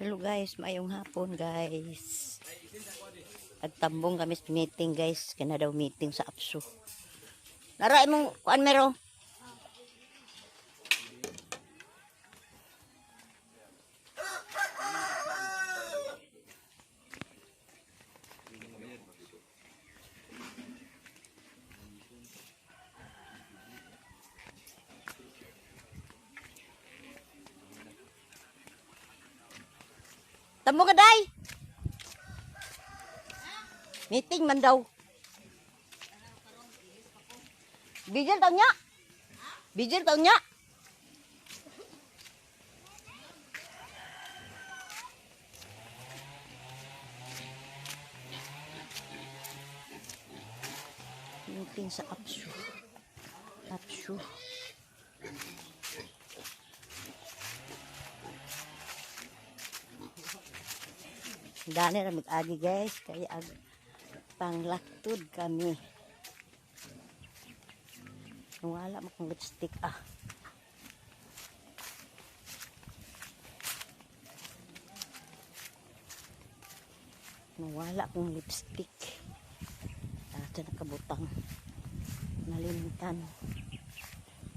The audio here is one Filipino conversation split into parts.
Hello guys, maayong hapon guys. Nagtambong kami sa meeting guys. Kaya daw meeting sa APSU. Naray mong kuan mero. Tambong ka day. Meeting man daw. Bijil taon niya. Bijil taon niya. Meeting sa APSU. APSU. Dani na mag-agi guys. Kaya panglaktod kami. Wala mo kong lipstick ah. Nawala kong lipstick. Ito nakabutang. Nalimitan.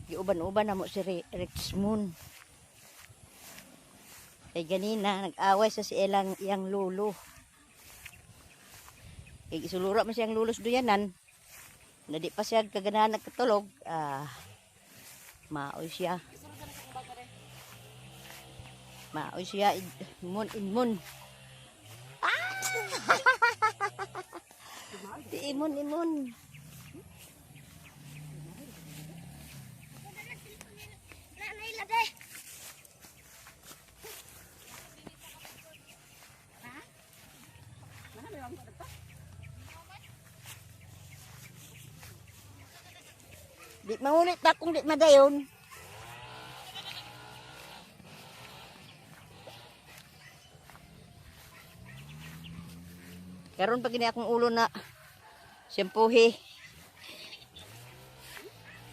Giuban-uban na mo si Richmond. Kaya ganina, nag-away sa si iyang lulo. Kaya isulura mo siyang lulos duyanan. Na di pa siya kaganahan nagkatulog. Maoy siya. Maoy siya. Inmun. Di imun. Di mangulit na kung di madayon. Karon pag gini akong ulo na shampoohi.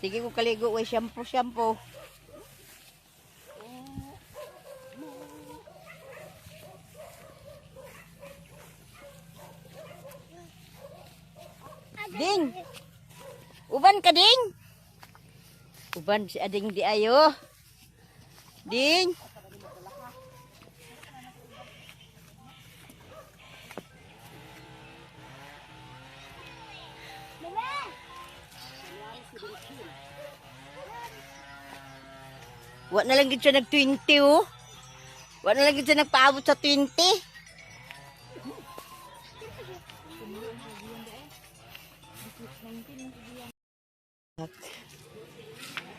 Sige ko kaligo way shampoo. Ding. Uban ka ding. Uban si ading di ayo. Ding. Wa na lang gid siya nag-20 oh. Wa na lang gid siya nagpaabot sa 20.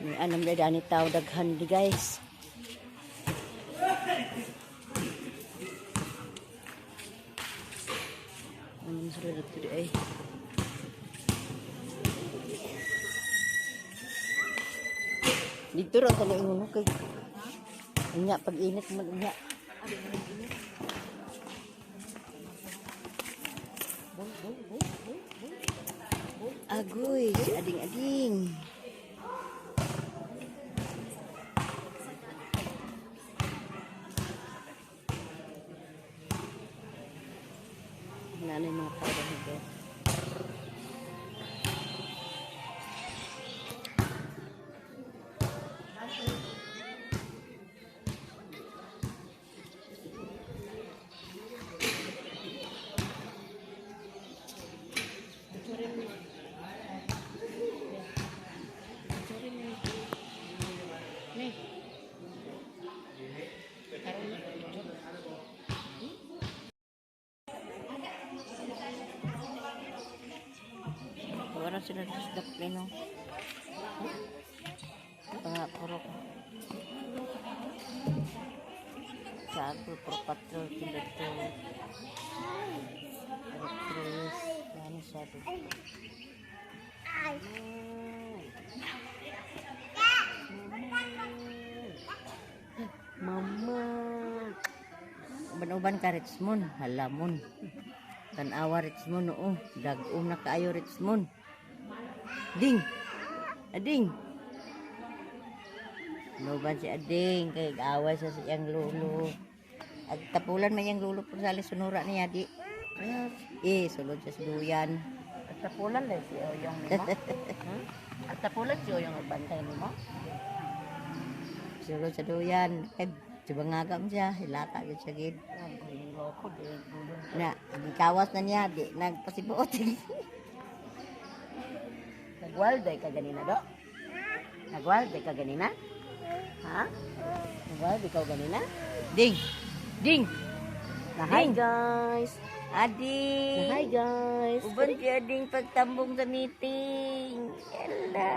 May anam na dani tao daghan di guys. Anam sila dito di ay. Dito ra sa ingon kay. Inya pag init man inya. Agoy, si ading-ading. Nanay mga tao dito. Wala sila disdap no. Puro sabi pro patrol sila to. Terus yani sabi. Mama. Uban-uban ka Richmond, halamon. Tanawa Richmond oo, dag-o na kaayo Richmond. Ding. Ading. Nuban si Ading kay away sa siyang lolo. Ag tapulan man yung lulo po sa sunura niya di. Sulod sa duyan. At tapulan lang si Oyong ni mo. At tapulan si Oyong nagbantay ni mo. Sulod sa duyan. Kay subangagam siya, hilata gyud siya gid. Ang loko din. Na gikawas na niya di nagpasibuot. Nagwalday ka ganina do? Nagwalday ka ganina? Ha? Nagwalday ka ganina? Ding. Ding. Na hi guys. Adi. Na hi guys. Uban si Ading pagtambong sa meeting. Yala.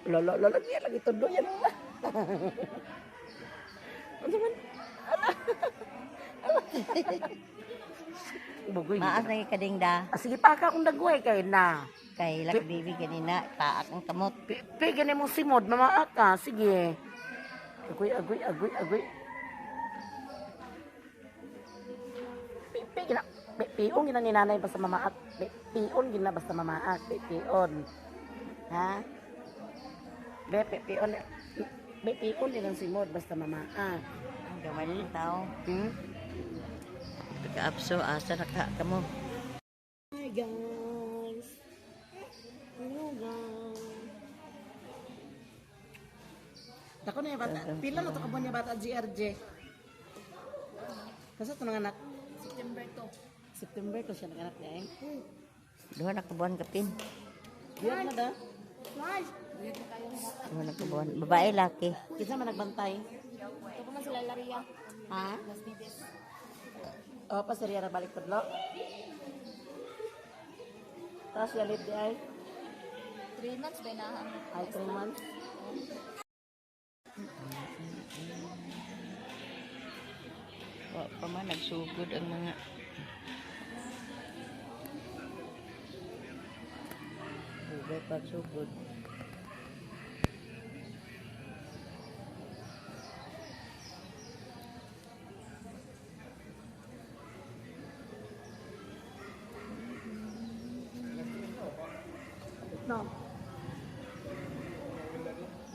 Lolo niya lagi todo yan. Ano man? Bugoy. Maas na yung kading da. Sige pa ka kung nagway kay na. Kay Lak Bibi kanina, paak ang kamot. Pigyan mo simod, mamaak ka. Sige. Agoy. Pion gina ni nanay basta mamaak. Pion gina basta mamaak. Pion. Ha? Pion. Pion din ang simod basta mamaak. Ang gamay ng tao. Hmm? Pagka-apso, asa na ka mo. Hi guys. Hello guys. Dako na yung bata. Pila na to kabon niya bata GRJ. Kasi ito ng anak. September to siya ng anak niya eh. Duha na kabuan kapin. Diyan na da. Duha na kabuan. Babae, laki. Kisa man nagbantay. Ito pa man sila Laria. Ha? Las Pides. O pa sariya na balik padlo. Tapos yalit di ay. 3 months ba na Ay 3 months. Wa pa man nagsugod ang mga Bugay pagsugod. No.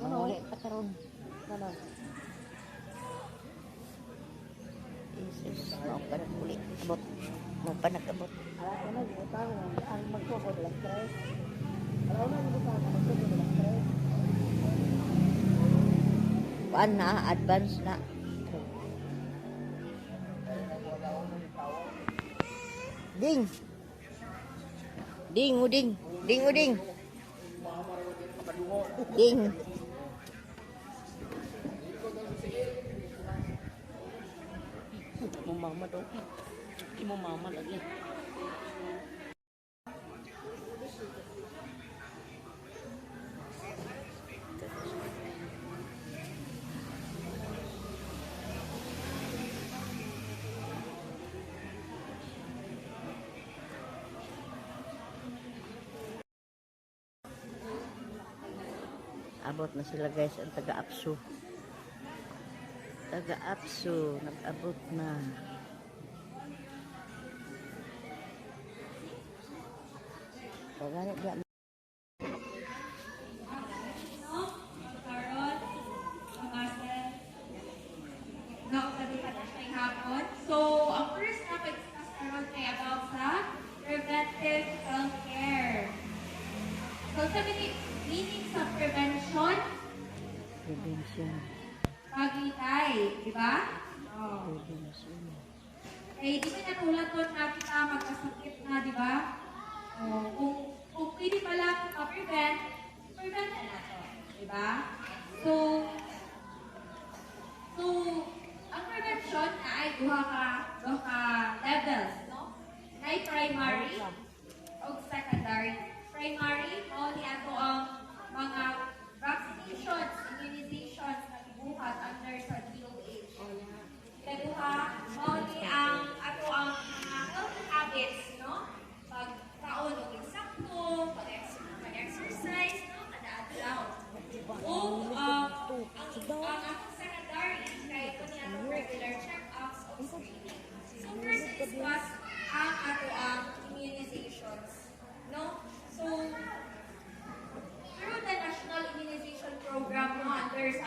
Manguli pa karon. Ano? Isis, mau pa naguli. Abot. Mau pa nagabot. Alam ko na, butang ang magkukod lang stress. Alam na, butang ang magkukod lang stress. Kuan na, advance na. Ding. Ding, uding. Ding, uding. Ding. Mo mama daw. Mo mama lagi. Abot na sila guys, ang taga-apso. Taga-apso, nag-abot na. Pagano ba? So, ang first topic na karon ay about sa preventive healthcare. So, sa meaning sa prevention, Prevention. pagitay, di ba? Oh. Prevention. Eh, di ba natulad ko na kita magkasakit na, di ba? Oh, kung pwede pala ma-prevent, prevent na nato, di ba? So, ang prevention na ay duha ka levels, no? Na primary o secondary. Primary, mao ni ato ang mga vaccinations, immunizations na gibuhat under sa DOH. Ikaduha, mao ni ang ato ang mga health habits, no? Pagkaon og insakto, pag-exercise, no? Kada adlaw. O ang atong secondary kay ito ni atong regular check-ups o screening. So first discuss ang ato ang immunizations, no? So through the National Immunization Program, no, under sa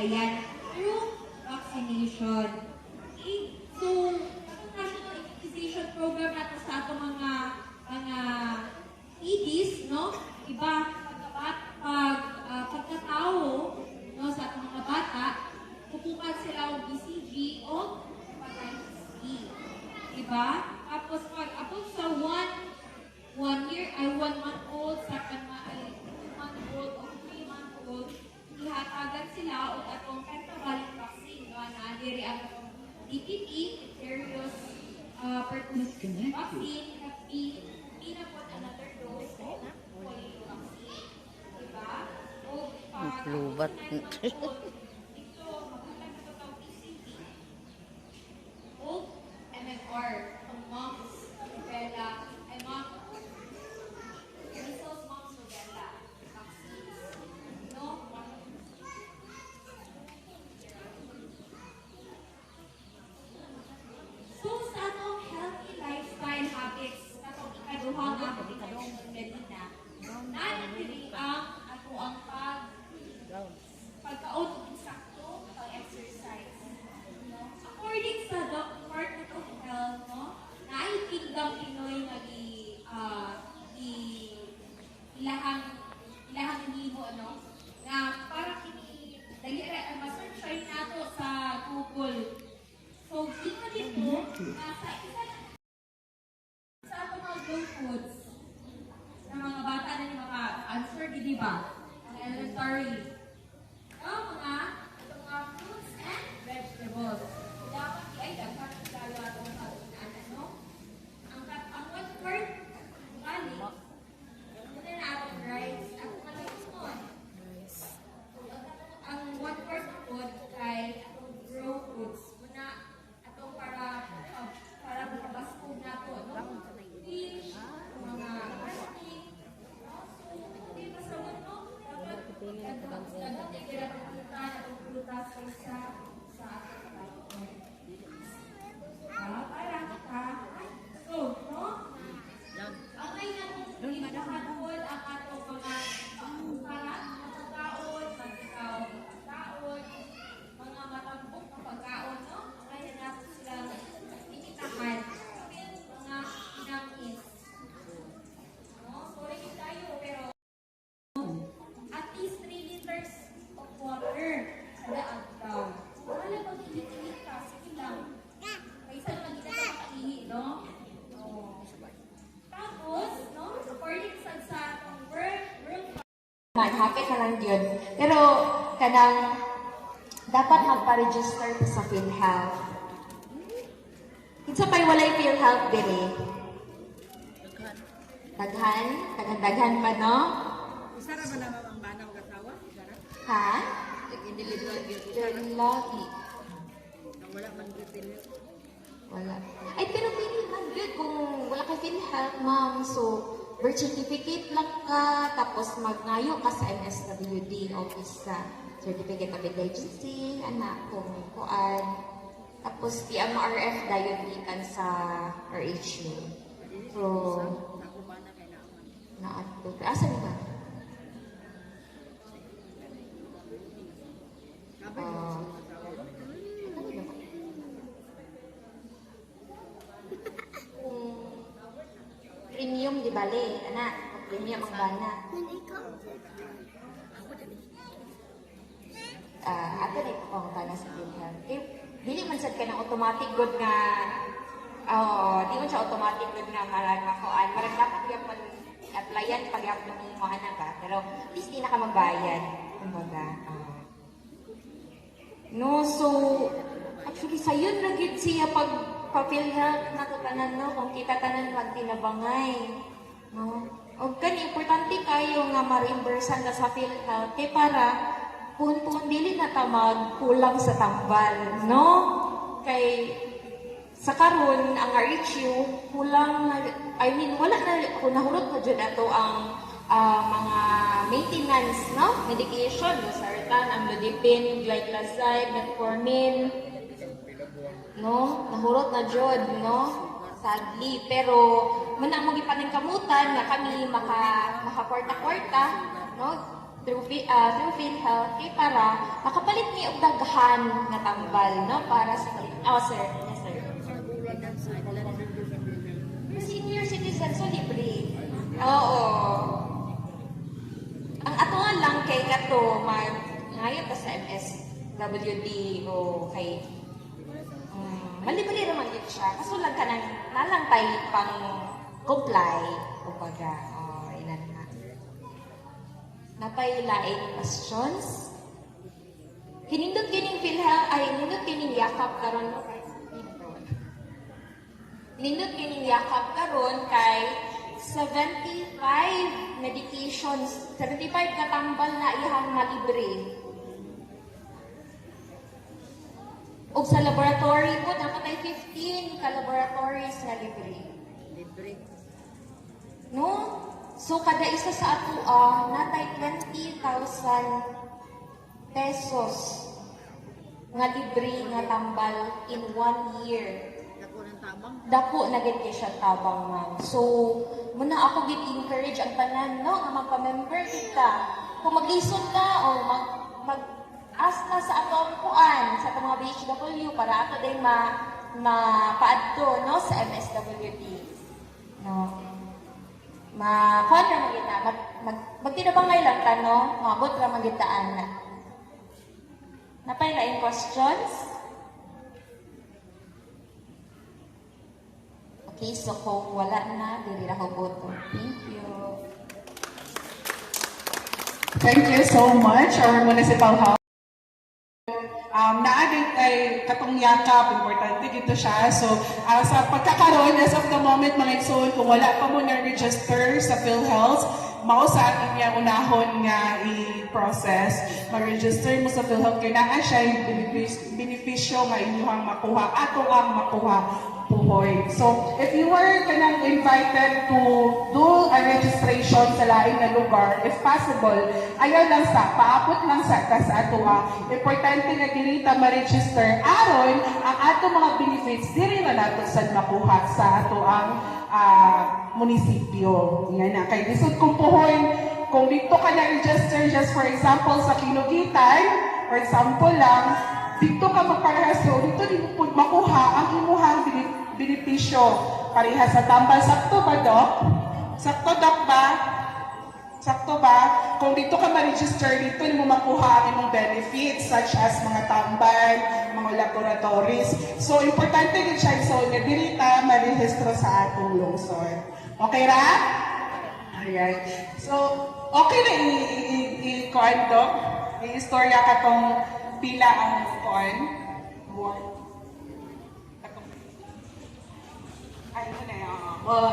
kamatayan through vaccination. Okay? So, ang national immunization program nato sa ato mga EDs, no? Iba pagkatao, no, sa ato mga bata, kukukan sila og BCG o hepatitis C. Diba? Tapos pag abot sa 1 year ay 1 month old, sa kanma ay 2 month old o 3 month old, ihatagan sila o atong pentavalent vaccine, no? Na diri ang atong DPT, diphtherious pertussis vaccine, Hep B, pinapot another dose of polio vaccine. Diba? O Ang lubat. ito, mabutan na ito PCV, o MMR, ang mumps, rubella, ay measles, mumps, rubella vaccines. No? So, sa atong healthy lifestyle habits, atong ikaduha nga pagkakadong medina, nanatili ang ato ang pagkaon ug sakto pag-exercise. No? According sa Department of Health, no, naay Kingdom Pinoy nga ilahang himo, no, nga para kini dali ra ma-search try nato sa Google. So, dito na sa isa sa ato mga junk foods na mga bata na ni maka-answer, di ba? Ang elementary. Mga fruits and vegetables. Dapat ay dapat lalo atong kaunaan, ano? Ang one word, bali, muna na atong rice. Ako malalimon. Ang one word na food ay atong raw foods. Muna atong para makabaskog na to, no? Fish, mga plastic, hindi masawag, no? Dapat prutas sa para so, no? Ang may nakakatapon ang atong mga pagkaon, mga matambok na pagkaon, no? Kaya natin silang imitahan. Mga inamis. No? Sorry tayo, pero at least 3 liters of water kada adlaw. Wala pag ilit-ilit ka, sige lang. Kaysa naman hindi ka makakihi, no? Oh. Tapos, no? According sa World Happy ka lang yun. Pero, kanang, dapat magpa-register ka sa PhilHealth. Kinsa pa'y walay PhilHealth din eh. Daghan pa, no? Isa ra ba na ang bana og asawa? Isa ra? Ha? Individual gyud. Lagi. Wala man gyud. Wala. Ay, pero pili man good kung wala ka PhilHealth, ma'am. So, birth certificate lang ka, tapos magnayo ka sa MSWD office sa Certificate of Indigency, anak, kung kuan. Tapos, PMRF dayon ikan sa RHU. So, Ako bana kay naaman. naato. Asa ni ba? Kabay mo sa asawa. Premium di bale, anak. Premium ang bana. Ato na ipapang bana sa PhilHealth. Dili man sad ka ng automatic good nga, di man siya automatic good nga marang makuan. Marang dapat yung applyan pag yung mo anak ka. Pero at least di na ka magbayad. Kumbaga, no, so, actually, sayon na gid siya pag pa-PhilHealth na tanan, no? Kung kita tanan pag tinabangay, no? O kani, importante kayo nga ma-reimbursan na sa PhilHealth kay para pun dili na ta magkulang sa tambal, no? Kay sa karon ang RHU kulang na, wala na kung nahurot na jud ato ang mga maintenance, no? Medication, losartan, amlodipine, glycoside, metformin, no? Nahurot na jud, no? Sadly, pero muna mo gipaningkamutan nga kami makakwarta-kwarta, no? through PhilHealth kay para makapalit ni og daghan nga tambal no para sa sir. Yes sir. Senior citizen so libre. Oo. Ang atuan lang kay kato ngayon pa sa MSWD o kay mali-mali naman yun siya. Kaso lang ka nalang tayo pang comply. Kumbaga, ilan na. Napay laing questions? Hinindot kining PhilHealth, hinindot kining yakap karon no? Hinindot kining yakap karon kay 75 medications, 75 katambal na ihang malibre. O sa laboratory po, napatay 15 ka-laboratories na libre. Libre. No? So, kada isa sa ato, natay 20,000 pesos nga libre nga tambal in 1 year. Dako na gid kay siya tabang, ma'am. So, muna ako gid-encourage ang tanan, no? Nga magpa-member kita. Kung mag-listen ka o mag-ask na sa atong kuan, sa atong mga BHW, para ato din mapaadto, no? Sa MSWD. No? Kuan na magita. Magtinabangay lang ta, no? Mabot ra magitaan na. Napay laing questions? Okay, so kung wala na, dili na ko boto. Thank you. Thank you so much, our Municipal House. Naadit ay katong yakap, importante dito siya. So, sa pagkakaroon, as of the moment, mga igsoon, kung wala pa mo na-register sa PhilHealth, mao sa atin niya unahon nga i-process. Mag-register mo sa PhilHealth, kaya naa siya yung benepisyo nga inyong makuha, ato ang makuha puhoy. So, if you were kanang invited to do a registration sa laing na lugar, if possible, ayaw lang paabot lang sa ato importante nga dinita ma-register aron ang ato mga benefits diri na nato sad makuha sa ato ang munisipyo. Yan na. Kay lisod kung puhoy, kung dito ka na-register just for example sa Kinugitan, for example lang, dito ka magparehasyo, dito din po makuha ang imuhang benepisyo. Pareha sa tambal. Sakto ba, Doc? Sakto, Doc ba? Sakto ba? Kung dito ka ma-register, dito mo makuha ang imong benefits such as mga tambal, mga laboratories. So, importante din siya. So, nadirita, ma-rehistro sa atong lungsod. Okay ra? Alright. So, okay na i-kuan, Doc? I-istorya ka tong pila ang kuan.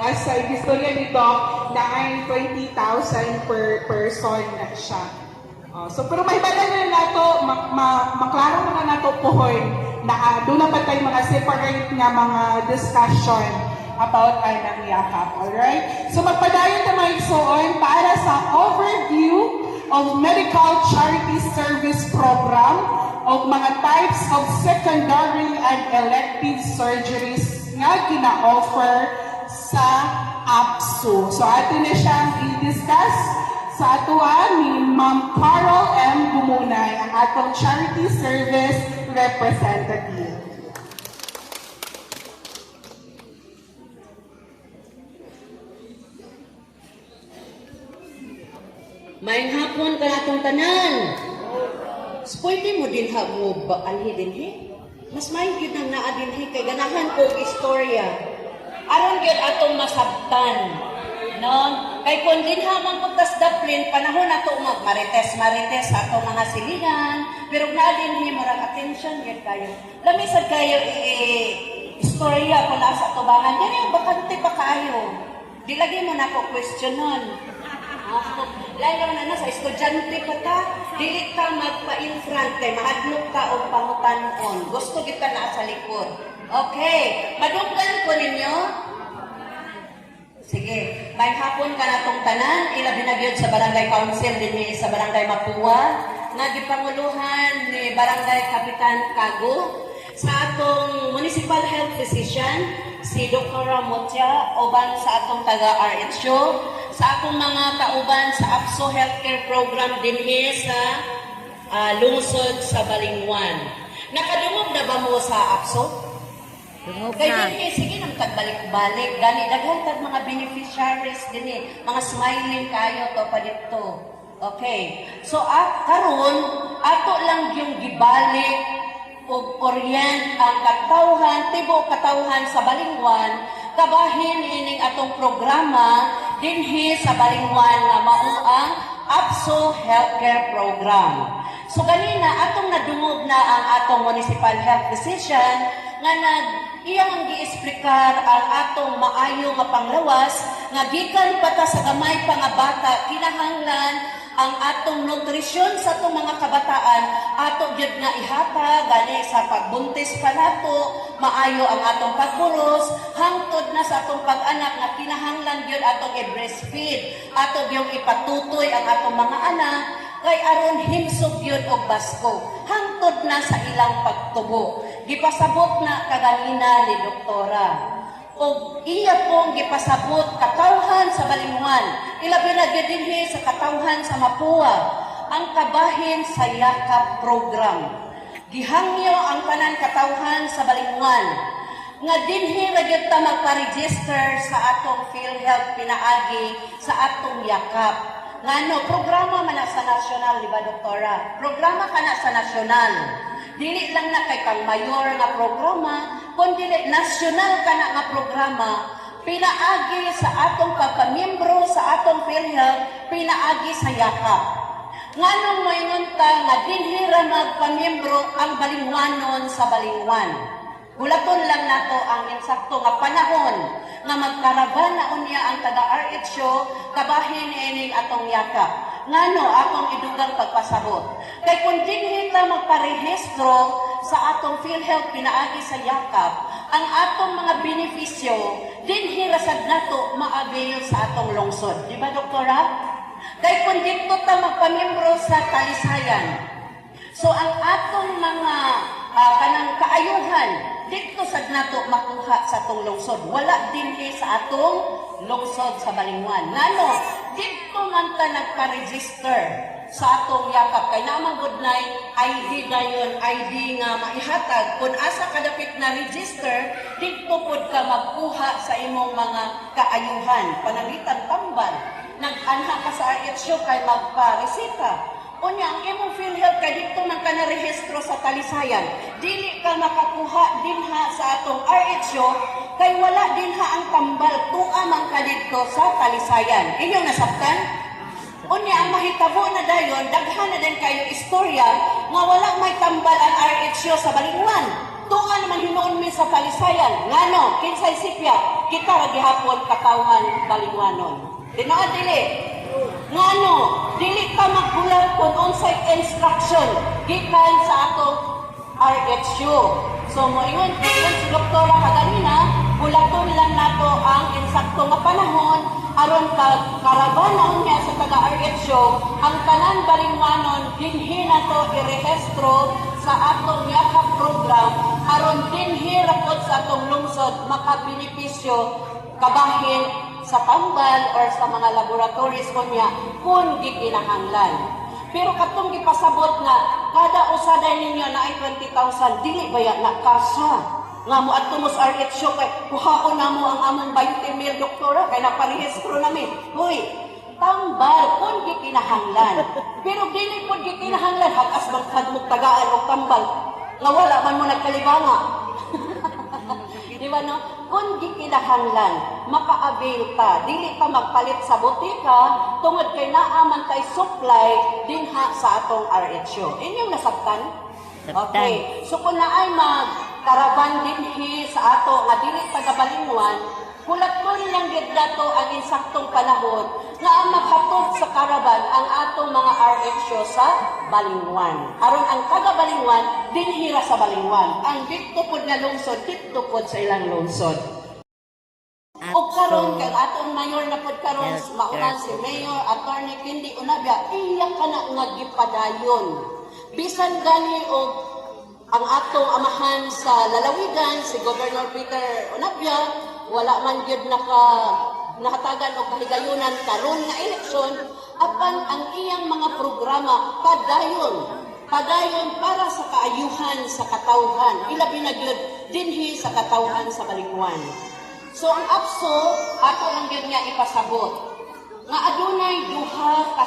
As sa istorya ni Doc, na ay 20,000 per person na siya. So, pero may bala na nato, maklaro na nato puhoy, na doon na pa tayo mga separate nga mga discussion about ay ng yakap. Alright? So, magpadayon na mga igsoon para sa overview of Medical Charity Service Program o mga types of secondary and elective surgeries nga gina-offer sa APSU. So, atin na siyang i-discuss sa atuan ni Ma'am Carol M. Gumunay, ang atong Charity Service Representative. Maayong hapon ka natong tanan. Pwede mo din mo baalhi din he? Mas maayong yun ang naa din he kay ganahan ko istorya. Aron gyud atong masabtan. No? Kay kung din hamang pagtas daplin, panahon nato marites atong mga silingan, pero naalin niyo marang attention gyud kayo. Lamisad kayo istorya kung nasa tubangan. Yan yung bakante pa kayo. Di lagi mo na ko questionon. Lalo na sa estudyante pa ta, dili ka magpa-in-front kay mahadlok ka o pangutan-on. Gusto kita na sa likod. Okay, madunggan ko ninyo. Sige, may hapon ka na tong tanan, ilabi na gyud sa Barangay Council din sa Barangay Mapua, nga gipanguluhan ni Barangay Kapitan Kago, sa atong Municipal Health Physician, si Dr. Ramotya, oban sa atong taga-RHO, sa akong mga kauban sa APSO Healthcare Program dinhi sa lungsod sa Balingwan. Nakadungog na ba mo sa APSO? Dungog Kaya na. dinhi, sige nang tagbalik-balik. Gani, daghan tag mga beneficiaries dinhi, mga smiling kayo to pa dito. Okay. So, karon ato lang yung gibalik o orient ang katawhan, tibo katawhan sa Balingwan, kabahin ining atong programa dinhi sa Balingwan nga mao ang APSO Healthcare Program. So ganina atong nadungog na ang atong municipal health physician nga iyang giexplikar ang atong maayo nga panglawas nga gikan pa ta sa gamay pa nga bata kinahanglan ang atong nutrisyon sa atong mga kabataan ato gyud nga ihata gani sa pagbuntis pa nato maayo ang atong pagburos hangtod na sa atong pag-anak nga kinahanglan gyud atong i-breastfeed ato gyud ipatutoy ang atong mga anak kay aron himsog gyud og basko hangtod na sa ilang pagtubo gipasabot na kaganina ni doktora o iya pong gipasabot katawhan sa Balingwan. Ilabi na dinhi sa katawhan sa Mapua, ang kabahin sa yakap program. Gihangyo ang tanan katawhan sa Balingwan. Nga dinhi ra gyud ta magpa-register sa atong PhilHealth pinaagi sa atong yakap. Ngano programa man na sa nasyonal, di ba doktora? Programa kana sa nasyonal. Dili lang na kay kang mayor nga programa, kundi nasyonal ka na nga programa, pinaagi sa atong pagkamiyembro sa atong PhilHealth, pinaagi sa yakap. Nganong moingon ta nga dinhi ra magpamiyembro ang Balingwanon sa Balingwan. Hulaton lang nato ang insakto nga panahon nga magkaraban na unya ang taga-RHO kabahin ining atong yakap. Ngano akong idugang pagpasabot. Kay kung dinhi ta magparehistro sa atong PhilHealth pinaagi sa yakap, ang atong mga benepisyo dinhi ra sad nato ma-avail sa atong lungsod. Di ba doktora? Kay kung dito ta magpamiyembro sa talisayan. So ang atong mga kanang kaayuhan dito sad nato makuha sa atong lungsod. Wala dinhi sa atong lungsod sa Balingwan. Ngano? Dito man ta nagpa-register sa atong yakap. Kay naman good night, ID dayon, ID nga maihatag. Kung asa kadapit na register, dito pod ka magkuha sa imong mga kaayuhan. Panangitan tambal. Nag-anha ka sa RHO kay magpa-resita. Unya, ang imong PhilHealth kay dito man ka narehistro sa talisayan. Dili ka makakuha dinha sa atong RHO kay wala dinha ang tambal tuwa man ka dito sa talisayan. Inyong nasabtan? Unya, ang mahitabo na dayon, daghan na din kayo istorya nga wala may tambal ang RHO sa Balingwan. Tuwa naman hinuon mi sa talisayan. Ngano, kinsay sipya, kita ra gihapon katawhan Balingwanon. Dinoa dili. Ngano, dili ka magbulat kung unsay instruction gikan sa atong RHO. So moingon si doktora kaganina, bulaton lang nato ang insakto nga panahon aron karaban na unya sa taga-RHO ang tanan Balingwanon dinhi nato irehistro sa atong yakap program aron dinhi ra pod sa atong lungsod makabenepisyo kabahin sa tambal or sa mga laboratories kunya kung gikinahanglan. Pero katong gipasabot na kada usada ninyo na ay 20,000 dili baya na kasa nga mo adto mo sa RHO kay kuhaon namo ang among 20,000 doktora kay naparehistro namin. Hoy, tambal kung gikinahanglan. Pero dili pud gikinahanglan hagas magkadmog tagaan og tambal nga wala man mo nagkalibanga. Di ba no? Kung gikinahanglan, maka-avail ka, dili ka magpalit sa botika, tungod kay naaman kay supply dinha sa atong RHO. Inyong nasabtan? Okay. So kung naay magkaraban dinhi sa ato nga dili taga Balingwan, hulat-ton lang gid dato ang insaktong panahon nga ang maghatod sa karaban ang atong mga RHO sa Balingwan. Aron ang taga Balingwan dinhi ra sa Balingwan. Ang dito pod nga lungsod dito pod sa ilang lungsod. O karon kay atong mayor na pod karon mauna si Mayor Attorney Kindi Unabia, iya kana nga gipadayon. Bisan gani og ang atong amahan sa lalawigan si Governor Peter Unabia wala man gyud nahatagan og kahigayunan karon nga eleksyon apan ang iyang mga programa padayon para sa kaayuhan sa katawhan ilabi na gyud dinhi sa katawhan sa Balinghuan. So ang APSO ato lang gyud nga ipasabot nga adunay duha ka